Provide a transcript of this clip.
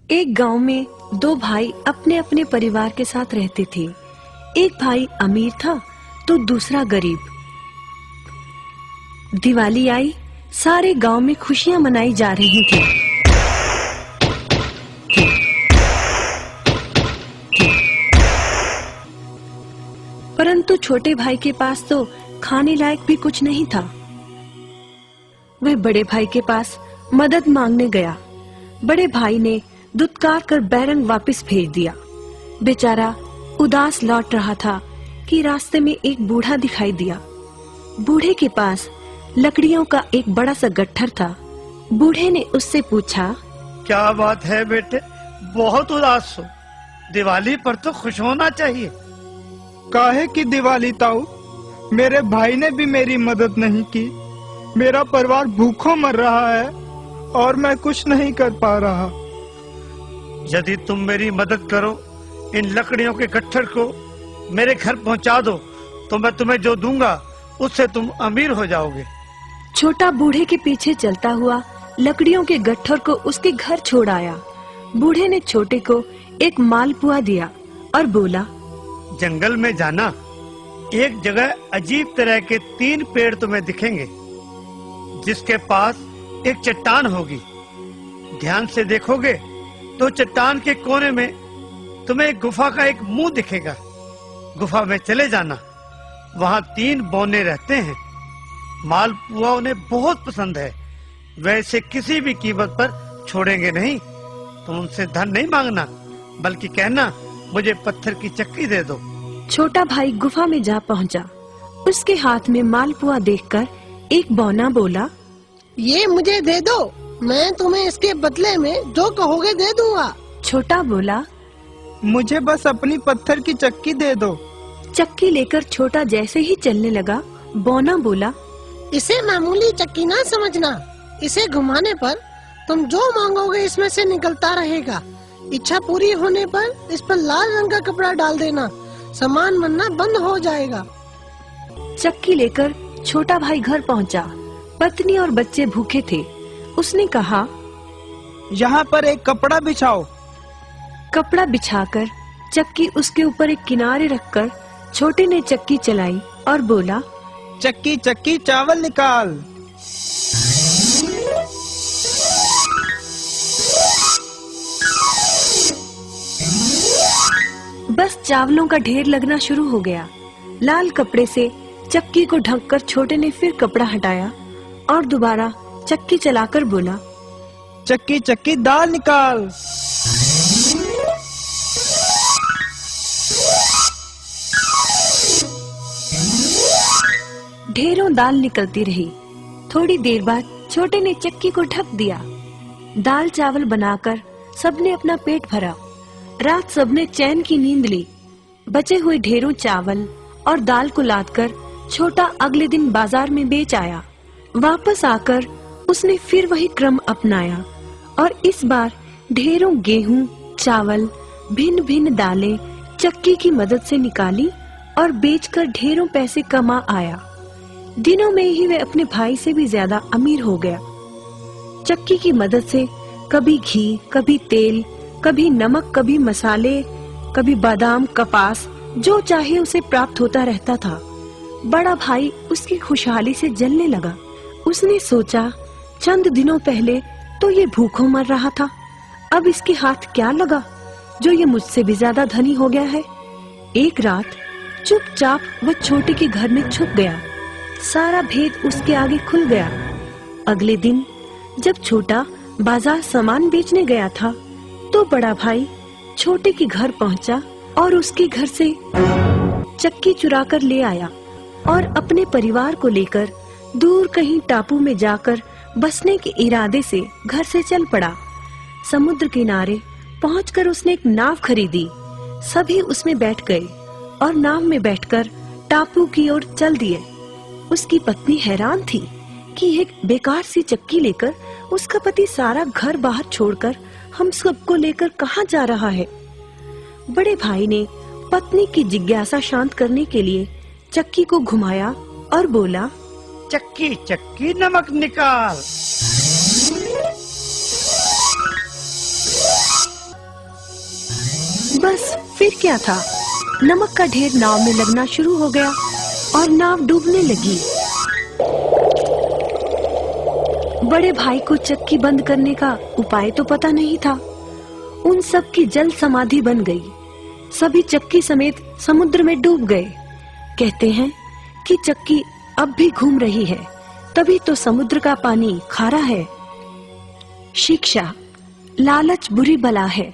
एक गांव में दो भाई अपने अपने परिवार के साथ रहते थे। एक भाई अमीर था तो दूसरा गरीब। दिवाली आई, सारे गांव में खुशियां मनाई जा रही थी। परंतु छोटे भाई के पास तो खाने लायक भी कुछ नहीं था। वह बड़े भाई के पास मदद मांगने गया। बड़े भाई ने दुत्कार कर बैरंग वापस भेज दिया। बेचारा उदास लौट रहा था कि रास्ते में एक बूढ़ा दिखाई दिया। बूढ़े के पास लकड़ियों का एक बड़ा सा गट्ठर था। बूढ़े ने उससे पूछा, क्या बात है बेटे, बहुत उदास हो? दिवाली पर तो खुश होना चाहिए। काहे की दिवाली ताऊ, मेरे भाई ने भी मेरी मदद नहीं की। मेरा परिवार भूखों मर रहा है और मैं कुछ नहीं कर पा रहा। यदि तुम मेरी मदद करो, इन लकड़ियों के गट्ठर को मेरे घर पहुंचा दो, तो मैं तुम्हें जो दूंगा उससे तुम अमीर हो जाओगे। छोटा बूढ़े के पीछे चलता हुआ लकड़ियों के गट्ठर को उसके घर छोड़ आया। बूढ़े ने छोटे को एक मालपुआ दिया और बोला, जंगल में जाना, एक जगह अजीब तरह के 3 पेड़ तुम्हें दिखेंगे, जिसके पास एक चट्टान होगी। ध्यान से देखोगे तो चट्टान के कोने में तुम्हें एक गुफा का एक मुंह दिखेगा। गुफा में चले जाना, वहाँ 3 बौने रहते हैं। मालपुआ उन्हें बहुत पसंद है, वैसे किसी भी कीमत पर छोड़ेंगे नहीं। तुम उनसे धन नहीं मांगना, बल्कि कहना मुझे पत्थर की चक्की दे दो। छोटा भाई गुफा में जा पहुंचा। उसके हाथ में मालपुआ देखकर एक बौना बोला, ये मुझे दे दो, मैं तुम्हें इसके बदले में जो कहोगे दे दूंगा। छोटा बोला, मुझे बस अपनी पत्थर की चक्की दे दो। चक्की लेकर छोटा जैसे ही चलने लगा, बौना बोला, इसे मामूली चक्की ना समझना। इसे घुमाने पर तुम जो मांगोगे इसमें से निकलता रहेगा। इच्छा पूरी होने पर इस पर लाल रंग का कपड़ा डाल देना, सामान बनना बंद हो जाएगा। चक्की लेकर छोटा भाई घर पहुंचा। पत्नी और बच्चे भूखे थे। उसने कहा, यहाँ पर एक कपड़ा बिछाओ। कपड़ा बिछाकर चक्की उसके ऊपर एक किनारे रखकर छोटे ने चक्की चलाई और बोला, चक्की चक्की चावल निकाल। बस चावलों का ढेर लगना शुरू हो गया। लाल कपड़े से चक्की को ढककर छोटे ने फिर कपड़ा हटाया और दोबारा चक्की चलाकर बोला, चक्की चक्की दाल निकाल। ढेरों दाल निकलती रही। थोड़ी देर बाद छोटे ने चक्की को ढक दिया। दाल चावल बनाकर सबने अपना पेट भरा। रात सबने चैन की नींद ली। बचे हुए ढेरों चावल और दाल को लादकर छोटा अगले दिन बाजार में बेच आया। वापस आकर उसने फिर वही क्रम अपनाया और इस बार ढेरों गेहूं, चावल, भिन्न भिन्न दालें चक्की की मदद से निकाली और बेचकर ढेरों पैसे कमा आया। दिनों में ही वह अपने भाई से भी ज्यादा अमीर हो गया। चक्की की मदद से कभी घी, कभी तेल, कभी नमक, कभी मसाले, कभी बादाम, कपास, जो चाहे उसे प्राप्त होता रहता था। बड़ा भाई उसकी खुशहाली से जलने लगा। उसने सोचा, चंद दिनों पहले तो ये भूखों मर रहा था, अब इसके हाथ क्या लगा जो ये मुझसे भी ज्यादा धनी हो गया है। एक रात चुपचाप वह छोटे के घर में छुप गया। सारा भेद उसके आगे खुल गया। अगले दिन जब छोटा बाजार सामान बेचने गया था, तो बड़ा भाई छोटे के घर पहुंचा और उसके घर से चक्की चुराकर ले आया और अपने परिवार को लेकर दूर कहीं टापू में जाकर बसने के इरादे से घर से चल पड़ा। समुद्र किनारे पहुंचकर उसने एक नाव खरीदी। सभी उसमें बैठ गए और नाव में बैठकर टापू की ओर चल दिए। उसकी पत्नी हैरान थी कि एक बेकार सी चक्की लेकर उसका पति सारा घर बाहर छोड़कर हम सबको लेकर कहाँ जा रहा है। बड़े भाई ने पत्नी की जिज्ञासा शांत करने के लिए चक्की को घुमाया और बोला, चक्की चक्की नमक निकाल। बस फिर क्या था, नमक का ढेर नाव में लगना शुरू हो गया और नाव डूबने लगी। बड़े भाई को चक्की बंद करने का उपाय तो पता नहीं था। उन सब की जल समाधि बन गई। सभी चक्की समेत समुद्र में डूब गए। कहते हैं कि चक्की अब भी घूम रही है, तभी तो समुद्र का पानी खारा है। शिक्षा, लालच बुरी बला है।